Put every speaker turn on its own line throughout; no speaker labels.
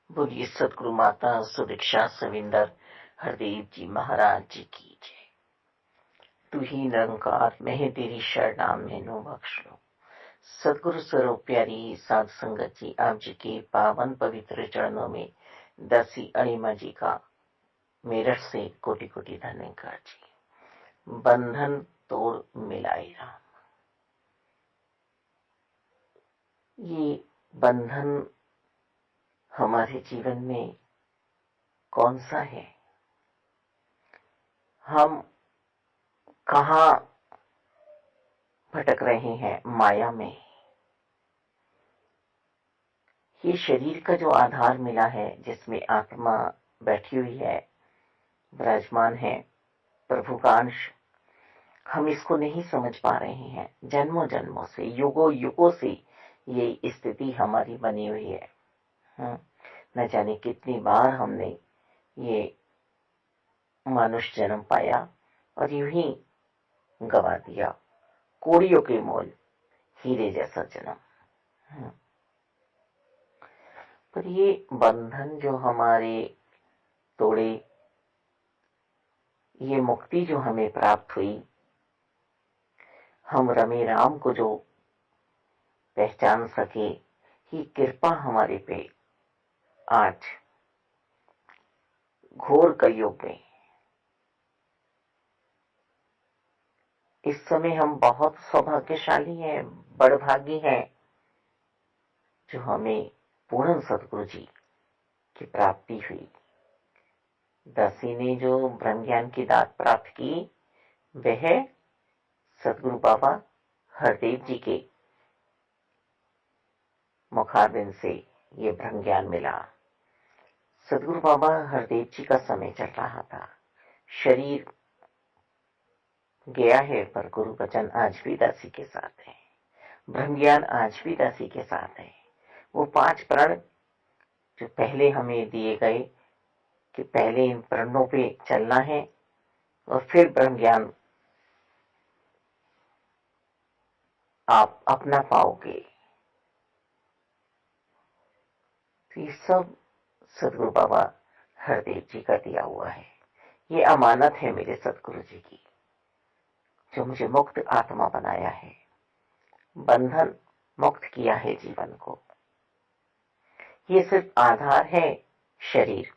बोलिए सदगुरु माता सुदीक्षा सविंदर हरदेव जी महाराज जी की जय। तू ही निरंकार मैं ही तेरी शरणाम मैनू बख्श लो। सदगुरु स्वरूप प्यारी साध संगत जी, आप जी के पावन पवित्र चरणों में दासी अणिमा जी का मेरठ से कोटि कोटि धन्यवाद जी। बंधन तोड़ मिलाई राम। ये बंधन हमारे जीवन में कौन सा है? हम कहाँ भटक रहे हैं? माया में। ये शरीर का जो आधार मिला है, जिसमें आत्मा बैठी हुई है, विराजमान है, प्रभु का अंश, हम इसको नहीं समझ पा रहे हैं। जन्मों जन्मों से, युगों युगों से ये स्थिति हमारी बनी हुई है। न जाने कितनी बार हमने ये मनुष्य जन्म पाया और यूं ही गवा दिया। कोड़ियों के मोल हीरे जैसा जन्म। पर ये बंधन जो हमारे तोड़े, ये मुक्ति जो हमें प्राप्त हुई, हम रमे राम को जो पहचान सके, ये कृपा हमारे पे आज घोर कलयुग में, इस समय हम बहुत सौभाग्यशाली हैं, बड़भागी हैं, जो हमें पूर्ण सदगुरु जी की प्राप्ति हुई। दासी ने जो ब्रह्म ज्ञान की दात प्राप्त की, वह सदगुरु बाबा हरदेव जी के मुखारबिंद से ये ब्रह्म ज्ञान मिला। सदगुरु बाबा हरदेव जी का समय चल रहा था, शरीर गया है, पर गुरु वचन आज भी दासी के साथ है, ब्रह्म ज्ञान आज भी दासी के साथ है। वो 5 प्रण जो पहले हमें दिए गए कि पहले इन प्रणों पे चलना है और फिर ब्रह्म ज्ञान आप अपना पाओगे, तो ये सब सदगुरु बाबा हरदेव जी का दिया हुआ है। ये अमानत है मेरे सदगुरु जी की, जो मुझे मुक्त आत्मा बनाया है, बंधन मुक्त किया है जीवन को। ये सिर्फ आधार है शरीर,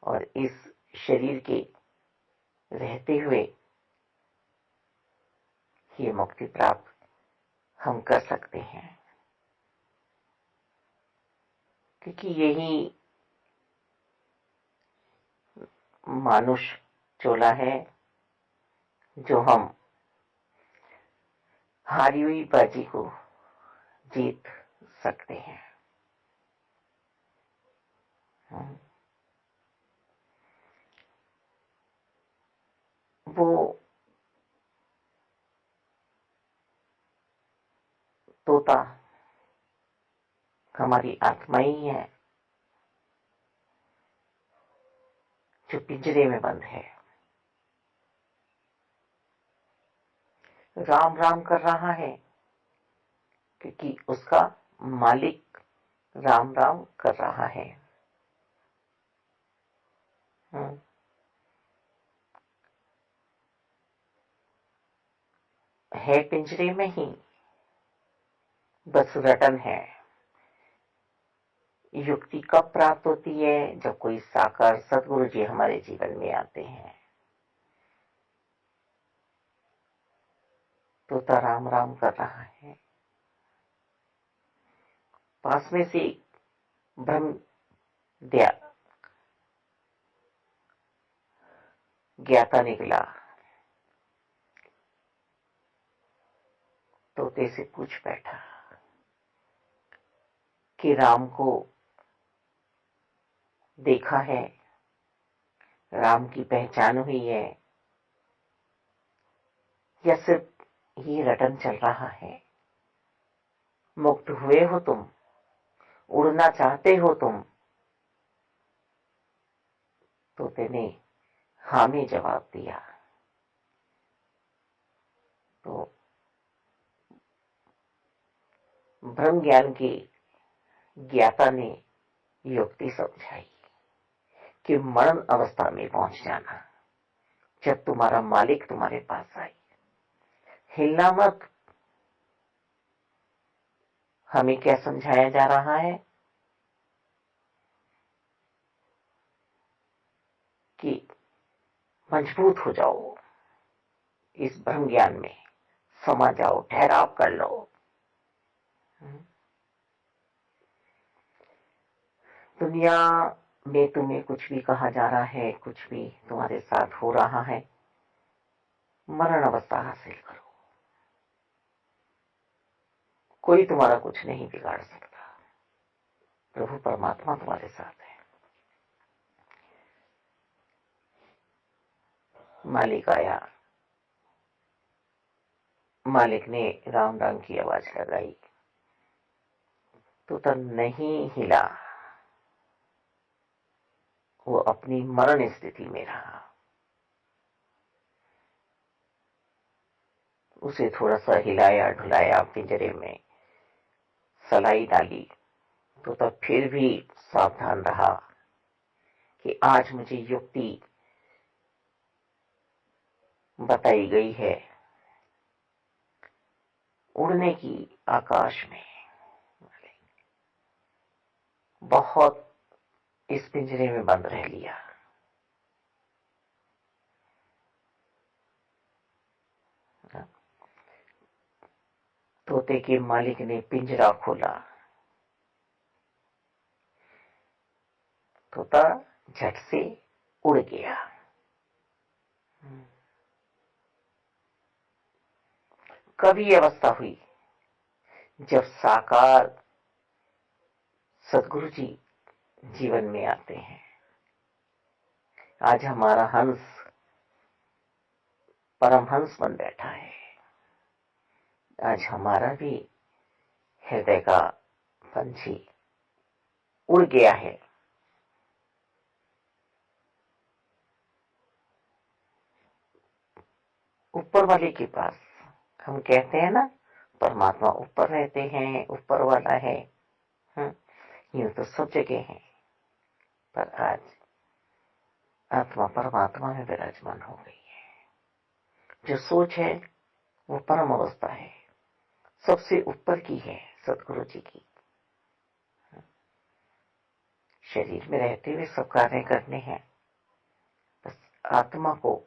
और इस शरीर के रहते हुए ये मुक्ति प्राप्त हम कर सकते हैं, क्योंकि यही मानुष चोला है जो हम हारी हुई बाजी को जीत सकते हैं। वो तोता हमारी आत्मा ही है, जो पिंजरे में बंद है, राम राम कर रहा है, क्योंकि उसका मालिक राम राम कर रहा है। है पिंजरे में ही, बस रटन है। युक्ति कब प्राप्त होती है? जब कोई साकार सदगुरु जी हमारे जीवन में आते हैं। तोता राम राम कर रहा है, पास में से ब्रह्म ज्ञाता निकला, तोते से पूछ बैठा कि राम को देखा है, राम की पहचान हुई है, या सिर्फ ये रटन चल रहा है? मुक्त हुए हो तुम, उड़ना चाहते हो तुम? तोते ने हाँ में जवाब दिया। तो ब्रह्म ज्ञान के ज्ञाता ने युक्ति समझाई कि मरण अवस्था में पहुंच जाना, जब तुम्हारा मालिक तुम्हारे पास आए, हिलना मत। हमें क्या समझाया जा रहा है कि मजबूत हो जाओ, इस ब्रह्म ज्ञान में समा जाओ, ठहराव कर लो। दुनिया में तुम्हें कुछ भी कहा जा रहा है, कुछ भी तुम्हारे साथ हो रहा है, मरण अवस्था हासिल करो, कोई तुम्हारा कुछ नहीं बिगाड़ सकता। प्रभु परमात्मा तुम्हारे साथ है। मालिक आया, मालिक ने राम राम की आवाज लगाई, तो नहीं हिला, वो अपनी मरण स्थिति में रहा। उसे थोड़ा सा हिलाया ढुलाया, पिंजरे में सलाई डाली, तो तब फिर भी सावधान रहा कि आज मुझे युक्ति बताई गई है उड़ने की आकाश में। बहुत इस पिंजरे में बंद रह लिया। तोते के मालिक ने पिंजरा खोला, तोता झट से उड़ गया। कभी अवस्था हुई जब साकार सदगुरु जी जीवन में आते हैं। आज हमारा हंस परमहंस बन बैठा है। आज हमारा भी हृदय का पंछी उड़ गया है। ऊपर वाले के पास। हम कहते हैं ना, परमात्मा ऊपर रहते हैं, ऊपर वाला है। यूं तो सब जगह है, पर आज आत्मा परमात्मा में विराजमान हो गई है। जो सोच है वो परम अवस्था है, सबसे ऊपर की है, सदगुरु जी की। शरीर में रहते हुए सब कार्य करने हैं, बस आत्मा को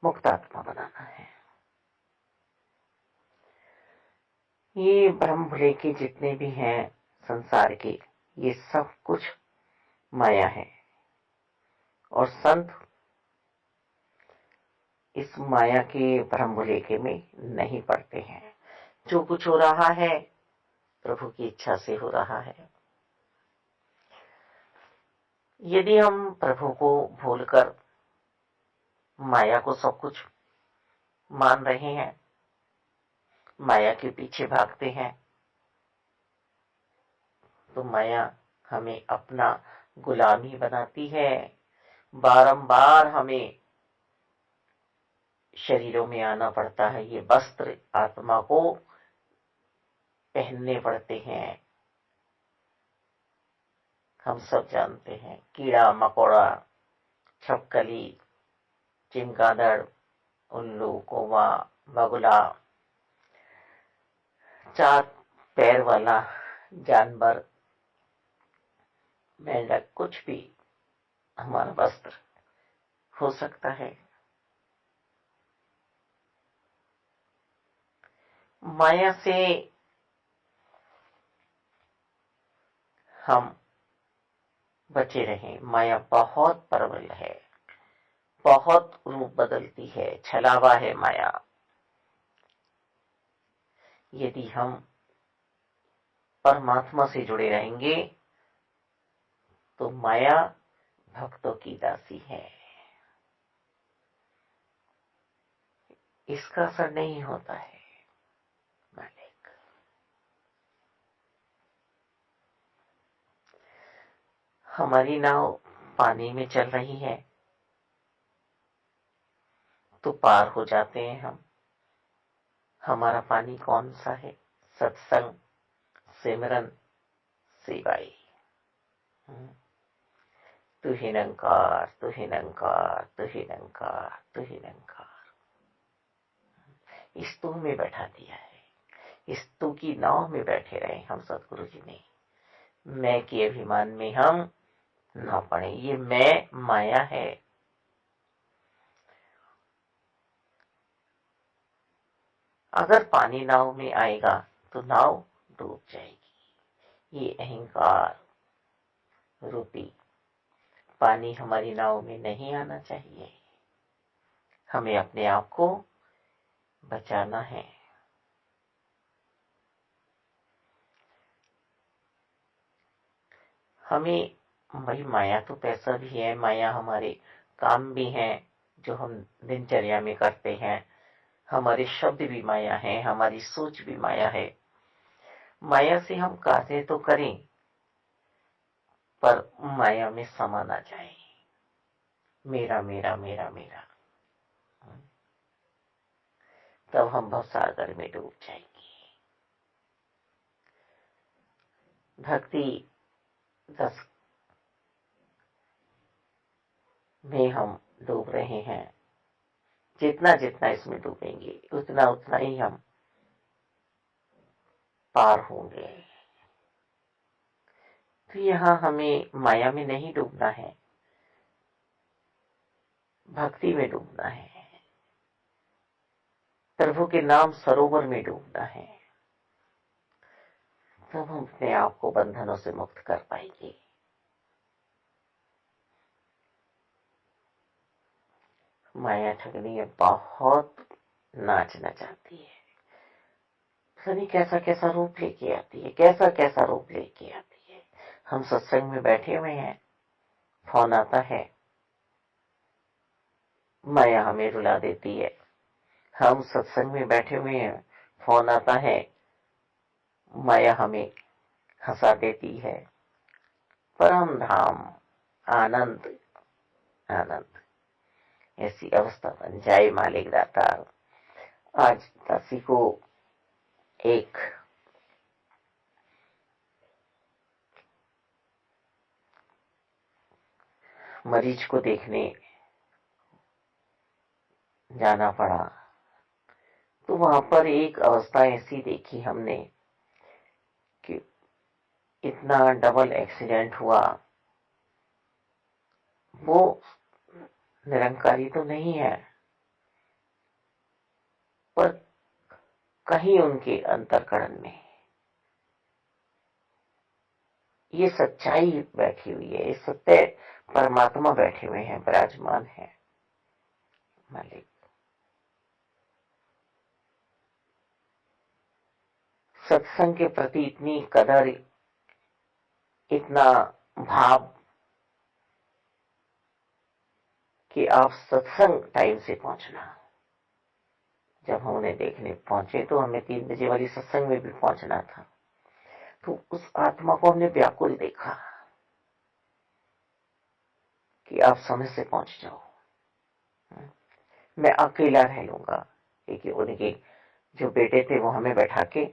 मुक्त आत्मा बनाना है। ये ब्रह्म भुले के जितने भी हैं संसार के, ये सब कुछ माया है, और संत इस माया के भ्रम भुलेखे में नहीं पड़ते हैं। जो कुछ हो रहा है प्रभु की इच्छा से हो रहा है। यदि हम प्रभु को भूलकर माया को सब कुछ मान रहे हैं, माया के पीछे भागते हैं, तो माया हमें अपना गुलाम ही बनाती है। बारंबार हमें शरीरों में आना पड़ता है, ये वस्त्र आत्मा को पहनने पड़ते हैं। हम सब जानते हैं, कीड़ा मकोड़ा, छपकली, चिमगादड़, उल्लू, कौवा, बगुला, चार पैर वाला जानवर, मेंढक, कुछ भी हमारा वस्त्र हो सकता है। माया से हम बचे रहें। माया बहुत प्रबल है, बहुत रूप बदलती है, छलावा है माया। यदि हम परमात्मा से जुड़े रहेंगे तो माया भक्तों की दासी है, इसका असर नहीं होता है। मालिक हमारी नाव पानी में चल रही है तो पार हो जाते हैं हम। हमारा पानी कौन सा है? सत्संग, सिमरन, सेवाई। तू ही निरंकार, तू ही निरंकार, तू ही निरंकार, तू ही निरंकार। इस तू में बैठा दिया है, इस तू की नाव में बैठे रहे हम सदगुरु जी ने। मैं के अभिमान में हम ना पड़े। ये मैं माया है। अगर पानी नाव में आएगा तो नाव डूब जाएगी। ये अहंकार रूपी पानी हमारी नाव में नहीं आना चाहिए। हमें अपने आप को बचाना है। हमें भाई माया तो पैसा भी है, माया हमारे काम भी हैं जो हम दिनचर्या में करते हैं, हमारे शब्द भी माया है, हमारी सोच भी माया है। माया से हम कार्य तो करें पर माया में समा ना जाए। मेरा मेरा मेरा मेरा, तब हम भवसागर में डूब जाएंगे। भक्ति रस में हम डूब रहे हैं। जितना जितना इसमें डूबेंगे उतना उतना ही हम पार होंगे। तो यहाँ हमें माया में नहीं डूबना है, भक्ति में डूबना है, प्रभु के नाम सरोवर में डूबना है। तब हम अपने आप को बंधनों से मुक्त कर पाएंगे। माया ठगनी है, बहुत नाचना चाहती है। पता नहीं कैसा कैसा रूप लेके आती है, कैसा कैसा रूप लेके आती है। हम सत्संग में बैठे हुए हैं, फोन आता है, माया हमें रुला देती है। हम सत्संग में बैठे हुए हैं, फोन आता है, माया हमें हंसा देती है। परम धाम, आनंद आनंद, ऐसी अवस्था बन जाए मालिक दाता। आज दासी को एक मरीज को देखने जाना पड़ा, तो वहां पर एक अवस्था ऐसी देखी हमने कि इतना डबल एक्सीडेंट हुआ। वो निरंकारी तो नहीं है, पर कहीं उनके अंतःकरण में ये सच्चाई बैठी हुई है, ये सत्य परमात्मा बैठे हुए हैं, विराजमान है मालिक। सत्संग के प्रति इतनी कदर, इतना भाव कि आप सत्संग टाइम से पहुंचना। जब हम उन्हें देखने पहुंचे तो हमें 3 बजे वाली सत्संग में भी पहुंचना था, तो उस आत्मा को हमने व्याकुल देखा कि आप समय से पहुंच जाओ, मैं अकेला रह लूंगा। क्योंकि उनके जो बेटे थे वो हमें बैठा के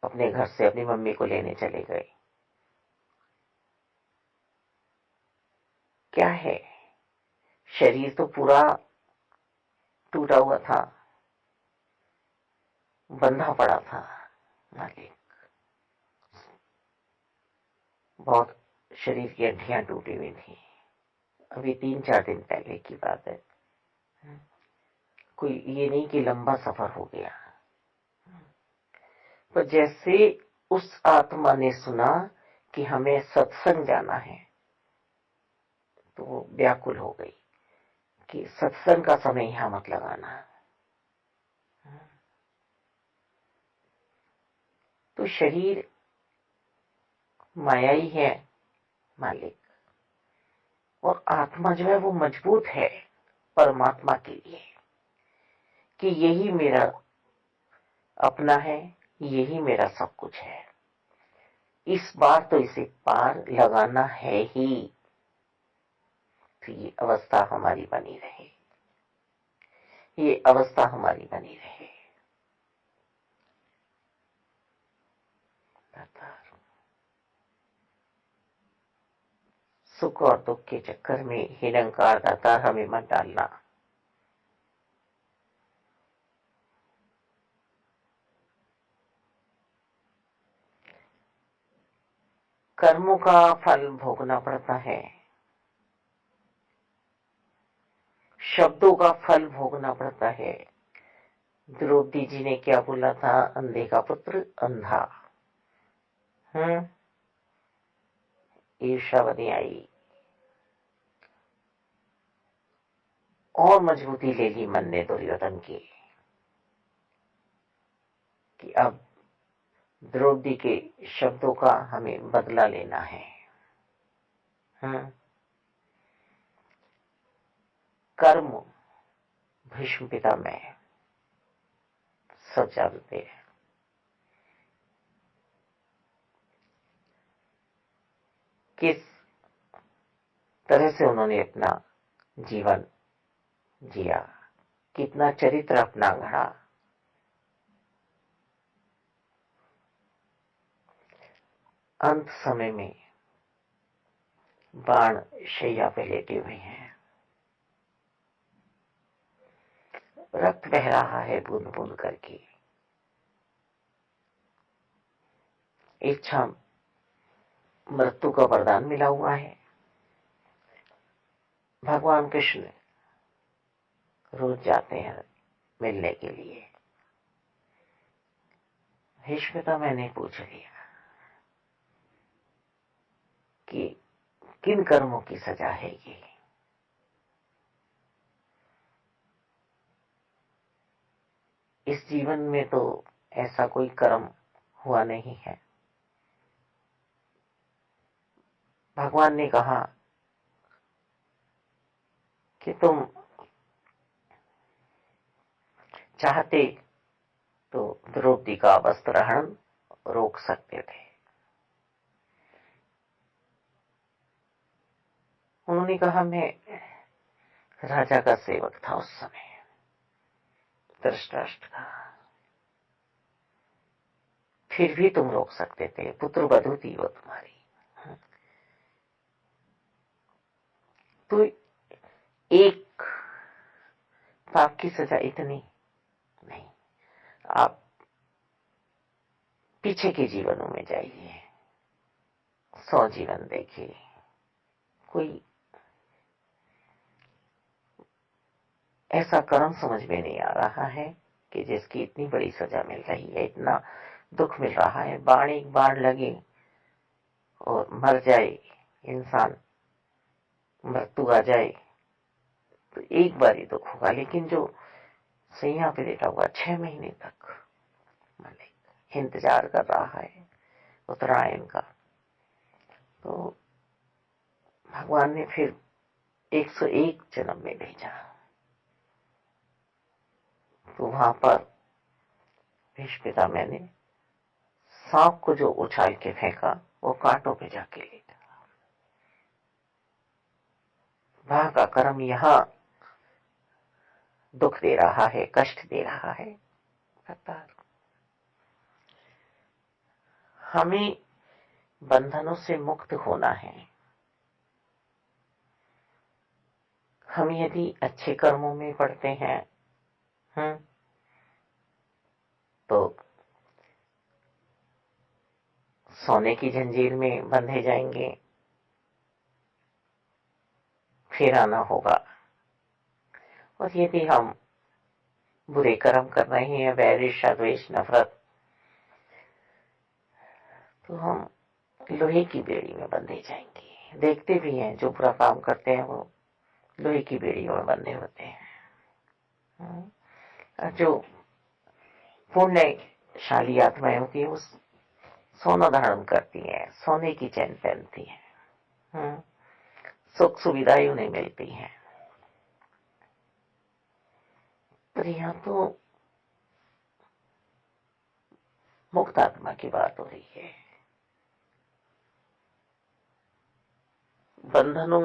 अपने घर से अपनी मम्मी को लेने चले गए। क्या है, शरीर तो पूरा टूटा हुआ था, बंधा पड़ा था मालिक। बहुत शरीर की हड्डियां टूटी हुई थी। अभी 3-4 दिन पहले की बात है, कोई ये नहीं कि लंबा सफर हो गया। पर जैसे उस आत्मा ने सुना कि हमें सत्संग जाना है, तो वो व्याकुल हो गई कि सत्संग का समय यहां मत लगाना। तो शरीर माया ही है मालिक, और आत्मा जो है वो मजबूत है परमात्मा के लिए कि यही मेरा अपना है, यही मेरा सब कुछ है। इस बार तो इसे पार लगाना है ही। तो ये अवस्था हमारी बनी रहे, ये अवस्था हमारी बनी रहे। सुख और दुख के चक्कर में हिरण्यकार दातार हमें मत डालना। कर्मों का फल भोगना पड़ता है, शब्दों का फल भोगना पड़ता है। द्रौपदी जी ने क्या बोला था? अंधे का पुत्र अंधा। ईर्ष्यावती आई और मजबूती ले ली मन ने दुर्योधन की कि अब द्रौपदी के शब्दों का हमें बदला लेना है। कर्म भीष्म पितामह सब जानते हैं। किस तरह से उन्होंने अपना जीवन जिया, कितना चरित्र अपना गढ़ा। अंत समय में बाण शैया पे लेटे हुए हैं, रक्त बह रहा है बूंद बूंद करके। इच्छा मृत्यु का वरदान मिला हुआ है। भगवान कृष्ण रोज जाते हैं मिलने के लिए। भीष्म तो मैंने पूछ लिया कि किन कर्मों की सजा है ये? इस जीवन में तो ऐसा कोई कर्म हुआ नहीं है। भगवान ने कहा कि तुम चाहते तो द्रौपदी का वस्त्रहरण रोक सकते थे। उन्होंने कहा मैं राजा का सेवक था उस समय, धृतराष्ट्र का, फिर भी तुम रोक सकते थे, पुत्र वधू थी वो तुम्हारी। तो एक पाप की सजा इतनी नहीं। आप पीछे के जीवनों में जाइए, 100 जीवन देखिए, कोई ऐसा कर्म समझ में नहीं आ रहा है कि जिसकी इतनी बड़ी सजा मिल रही है, इतना दुख मिल रहा है। बाण एक बाण लगे और मर जाए इंसान, मृत्यु आ जाए तो एक बार ही दुख होगा, लेकिन जो सैया पे लेटा हुआ 6 महीने तक मालिक इंतजार कर रहा है उत्तरायण का, तो भगवान ने फिर 101 जन्म में भेजा। तो वहां पर भीष्म पितामह ने सांप को जो उछाल के फेंका वो कांटों पे जाके लेटा। वहां का कर्म यहां दुख दे रहा है, कष्ट दे रहा है। हमें बंधनों से मुक्त होना है। हम यदि अच्छे कर्मों में पड़ते हैं तो सोने की जंजीर में बंधे जाएंगे, फिर आना होगा। और यदि हम बुरे कर्म कर रहे हैं, वैर ईर्ष्या द्वेष नफरत, तो हम लोहे की बेड़ी में बंधे जाएंगे। देखते भी हैं जो बुरा काम करते हैं वो लोहे की बेड़ियों में बंधे होते हैं। और जो पुण्यशाली आत्माएं होती है वो सोना धारण करती हैं, सोने की चैन पहनती हैं, सुख सुविधाएं उन्हें मिलती हैं। पर यहां तो मुक्त आत्मा की बात हो रही है। बंधनों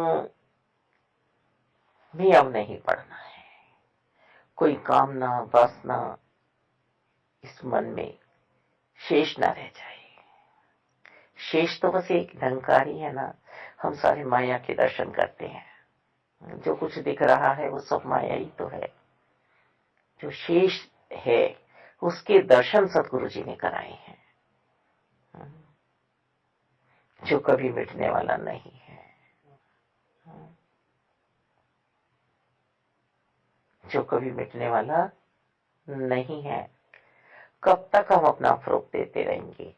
में अब नहीं पड़ना है। कोई कामना वासना इस मन में शेष न रह जाए। शेष तो बस एक अहंकार ही है ना, हम सारे माया के दर्शन करते हैं। जो कुछ दिख रहा है वो सब माया ही तो है। जो शेष है उसके दर्शन सतगुरु जी ने कराए हैं, जो कभी मिटने वाला नहीं है, जो कभी मिटने वाला नहीं है। कब तक हम अपना फरोग देते रहेंगे?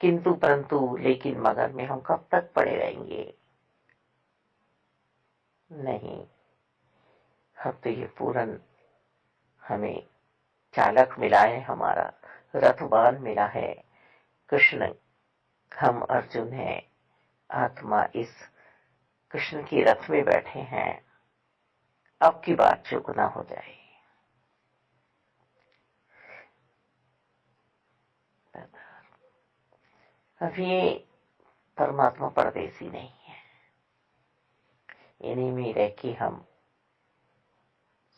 किंतु परंतु लेकिन मगर में हम कब तक पड़े रहेंगे? नहीं। अब तो ये पूरन हमें चालक मिला है, हमारा रथवान मिला है कृष्ण। हम अर्जुन हैं, आत्मा इस कृष्ण की रथ में बैठे हैं। अब की बात चूक ना हो जाए। अब ये परमात्मा परदेसी नहीं है। इन्हीं में रह के हम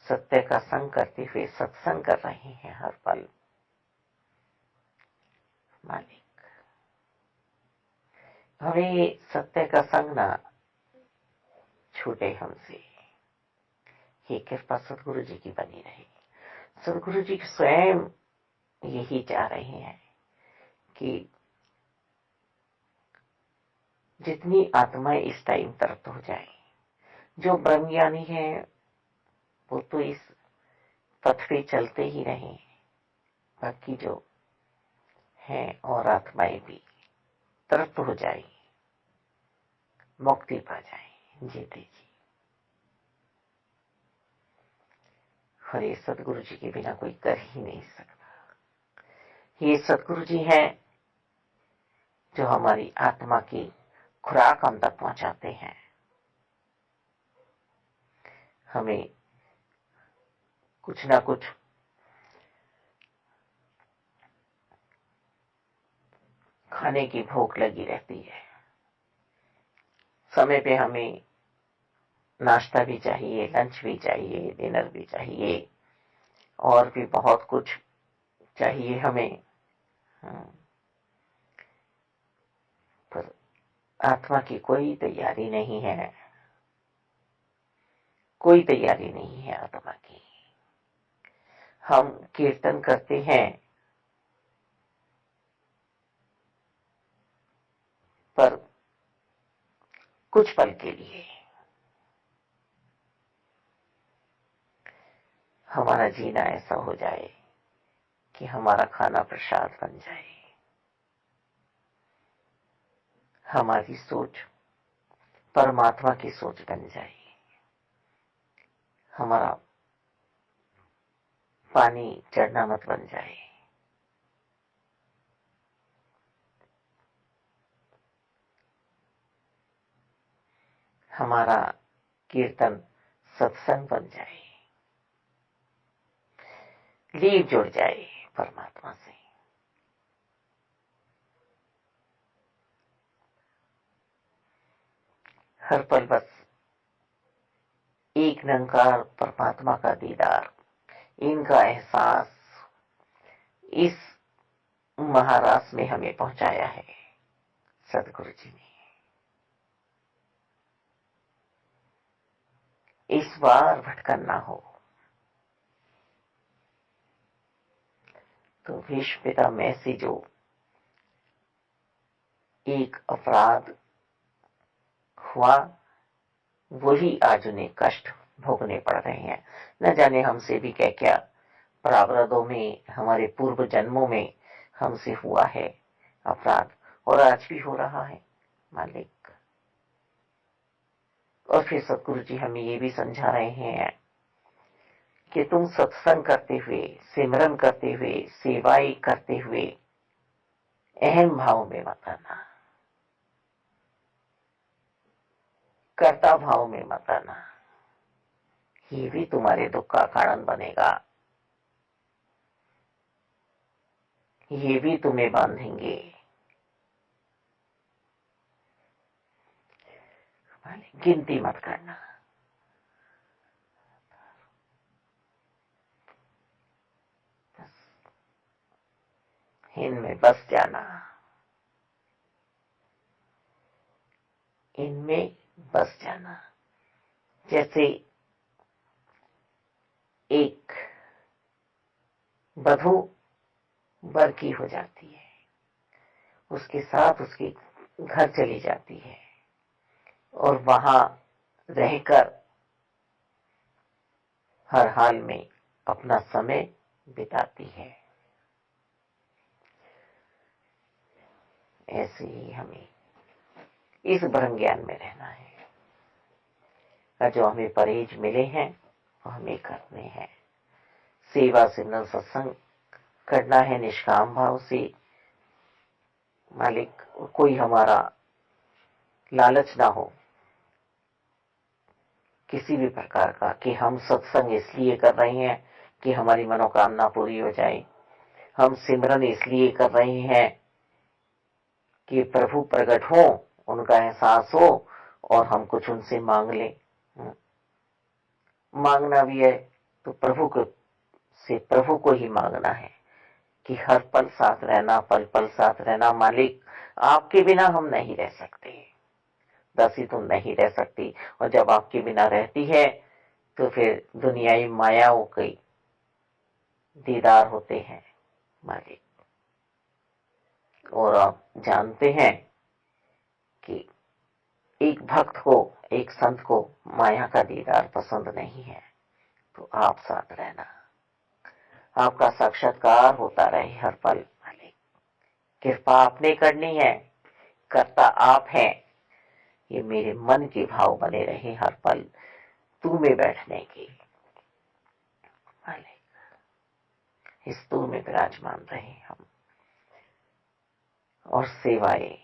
सत्य का संग करते हुए सत्संग कर रहे हैं हर पल। मालिक हमें सत्य का संग ना छूटे हमसे। ये कृपा सदगुरु जी की बनी रहे। सदगुरु जी स्वयं यही चाह रहे हैं कि जितनी आत्माएं इस टाइम तृप्त हो जाए। जो ब्रह्मज्ञानी है वो तो इस पथ पे चलते ही रहे, बाकी जो है और आत्माएं भी तृप्त हो जाए, मुक्ति पा जाए, जीते जी। और ये सदगुरु जी के बिना कोई कर ही नहीं सकता। ये सदगुरु जी हैं जो हमारी आत्मा की खुराक हम तक पहुंचाते हैं। हमें कुछ ना कुछ खाने की भूख लगी रहती है। समय पे हमें नाश्ता भी चाहिए, लंच भी चाहिए, डिनर भी चाहिए, और भी बहुत कुछ चाहिए हमें। पर आत्मा की कोई तैयारी नहीं है, कोई तैयारी नहीं है आत्मा की। हम कीर्तन करते हैं पर कुछ पल के लिए। हमारा जीना ऐसा हो जाए कि हमारा खाना प्रसाद बन जाए। हमारी सोच परमात्मा की सोच बन जाए। हमारा पानी चढ़ना मत बन जाए। हमारा कीर्तन सत्संग बन जाए, लीव जुड़ जाए परमात्मा से। हर पल बस एक निरंकार परमात्मा का दीदार, इनका एहसास इस महारास में हमें पहुंचाया है सदगुरु जी ने। इस बार भटकन ना हो तो भीष्म पिता में से जो एक अपराध हुआ वही आज उन्हें कष्ट भोगने पड़ रहे हैं। न जाने हमसे भी क्या क्या प्रावधानों में, हमारे पूर्व जन्मों में हमसे हुआ है अपराध, और आज भी हो रहा है मालिक। और फिर सतगुरु जी हमें ये भी समझा रहे हैं कि तुम सत्संग करते हुए, सिमरन करते हुए, सेवाएं करते हुए अहम भाव में मत आना, कर्ता भाव में मत आना। ये भी तुम्हारे दुख का कारण बनेगा, ये भी तुम्हें बांधेंगे। गिनती मत करना, इनमें बस जाना। इनमें बस जाना। जैसे एक वधू वर की हो जाती है, उसके साथ उसके घर चली जाती है और वहां रहकर हर हाल में अपना समय बिताती है। ऐसे ही हमें इस ब्रह्म ज्ञान में रहना है। जो हमें परहेज मिले हैं वो हमें करने हैं। सेवा सिमरन सत्संग करना है निष्काम भाव से। मालिक कोई हमारा लालच ना हो किसी भी प्रकार का कि हम सत्संग इसलिए कर रहे हैं कि हमारी मनोकामना पूरी हो जाए, हम सिमरन इसलिए कर रहे हैं कि प्रभु प्रकट हो, उनका एहसास हो और हम कुछ उनसे मांग लें। मांगना भी है तो प्रभु को से प्रभु को ही मांगना है कि हर पल साथ रहना, पल पल साथ रहना। मालिक आपके बिना हम नहीं रह सकते, दासी तुम नहीं रह सकती, और जब आपके बिना रहती है तो फिर दुनियाई मायाओं के दीदार होते हैं मालिक। और आप जानते हैं कि एक भक्त को, एक संत को माया का दीदार पसंद नहीं है। तो आप साथ रहना, आपका साक्षात्कार होता रहे हर पल मालिक। कृपा आपने करनी है, करता आप हैं। ये मेरे मन के भाव बने रहे हर पल तू में बैठने की मालिक। इस तू में विराजमान रहे हम। और सेवाएं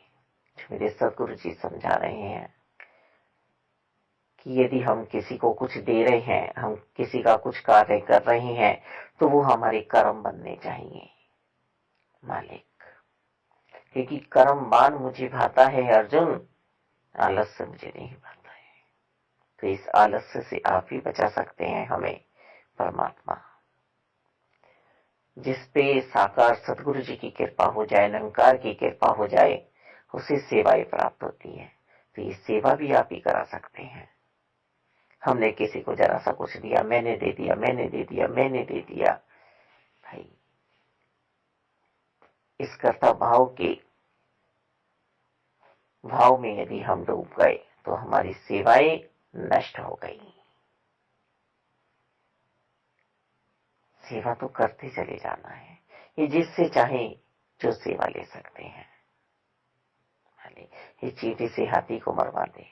जो मेरे सदगुरु जी समझा रहे हैं कि यदि हम किसी को कुछ दे रहे हैं, हम किसी का कुछ कार्य कर रहे हैं, तो वो हमारे कर्म बनने चाहिए मालिक। क्योंकि कर्मवान मुझे भाता है अर्जुन, आलस्य मुझे नहीं भाता है। तो इस आलस्य से आप ही बचा सकते हैं हमें परमात्मा। जिस पे साकार सदगुरु जी की कृपा हो जाए, निरंकार की कृपा हो जाए, उसे सेवाएं प्राप्त होती है। तो ये सेवा भी आप ही करा सकते हैं। हमने किसी को जरा सा कुछ दिया, मैंने दे दिया, मैंने दे दिया, मैंने दे दिया, भाई इस कर्ता भाव के भाव में यदि हम डूब गए तो हमारी सेवाएं नष्ट हो गई। सेवा तो करते चले जाना है। ये जिससे चाहे जो सेवा ले सकते हैं। ये चींटी से हाथी को मरवा दे,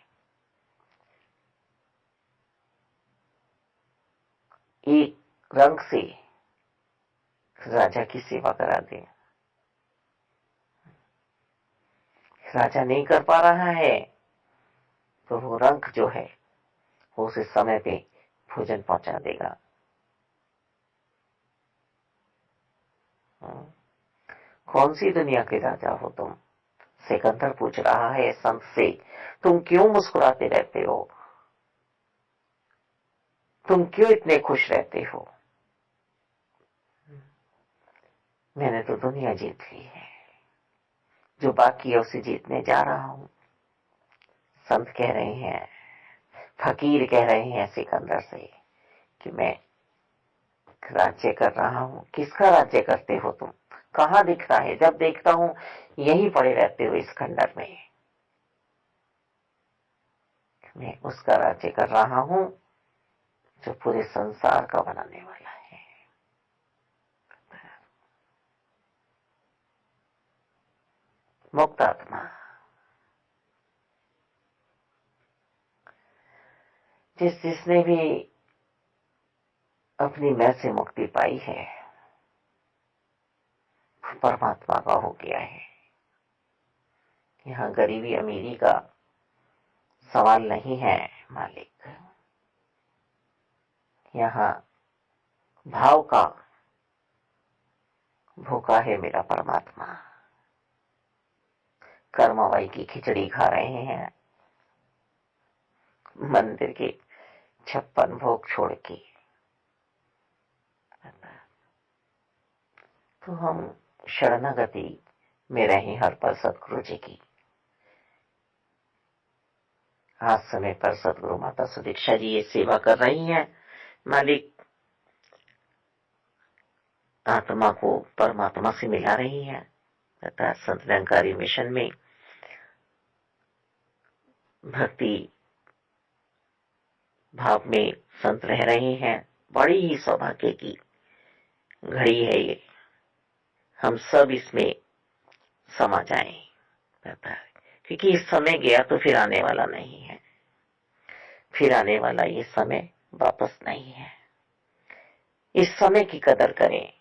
एक रंग से राजा की सेवा करा दे। राजा नहीं कर पा रहा है तो वो रंग जो है वो उसे समय पे भोजन पहुंचा देगा। कौन सी दुनिया के राजा हो तुम? सिकंदर पूछ रहा है संत से, तुम क्यों मुस्कुराते रहते हो, तुम क्यों इतने खुश रहते हो? मैंने तो दुनिया जीत ली है, जो बाकी है उसे जीतने जा रहा हूं। संत कह रहे हैं, फकीर कह रहे हैं सिकंदर से कि मैं राज्य कर रहा हूं। किसका राज्य करते हो तुम? कहां दिखता है? जब देखता हूं यहीं पड़े रहते हो इस खंडर में। मैं उसका राज्य कर रहा हूं जो पूरे संसार का बनाने वाला है। मुक्त आत्मा जिसने भी अपनी मैं से मुक्ति पाई है परमात्मा का हो गया है। यहाँ गरीबी अमीरी का सवाल नहीं है मालिक। यहाँ भाव का भूखा है मेरा परमात्मा। कर्मवाई की खिचड़ी खा रहे हैं मंदिर के 56 भोग छोड़ के। तो हम शरणागति में रहे हर पल सदगुरु जी की। आज समय पर सदगुरु माता सुदीक्षा जी ये सेवा कर रही हैं। मालिक आत्मा को परमात्मा से मिला रही हैं तथा संत निरंकारी मिशन में भक्ति भाव में संत रह रहे हैं। बड़ी ही सौभाग्य की घड़ी है ये, हम सब इसमें समा जाएं, क्योंकि इस समय गया तो फिर आने वाला नहीं है, फिर आने वाला ये समय वापस नहीं है। इस समय की कदर करें।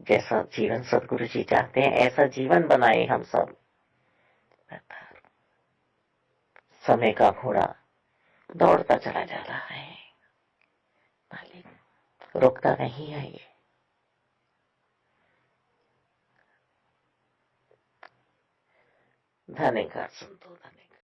जैसा जीवन सदगुरु जी चाहते हैं ऐसा जीवन बनाए हम सब। समय का घोड़ा दौड़ता चला जा रहा है, मालिक रुकता नहीं है ये। धन्यवाद संतो, धन्यवाद।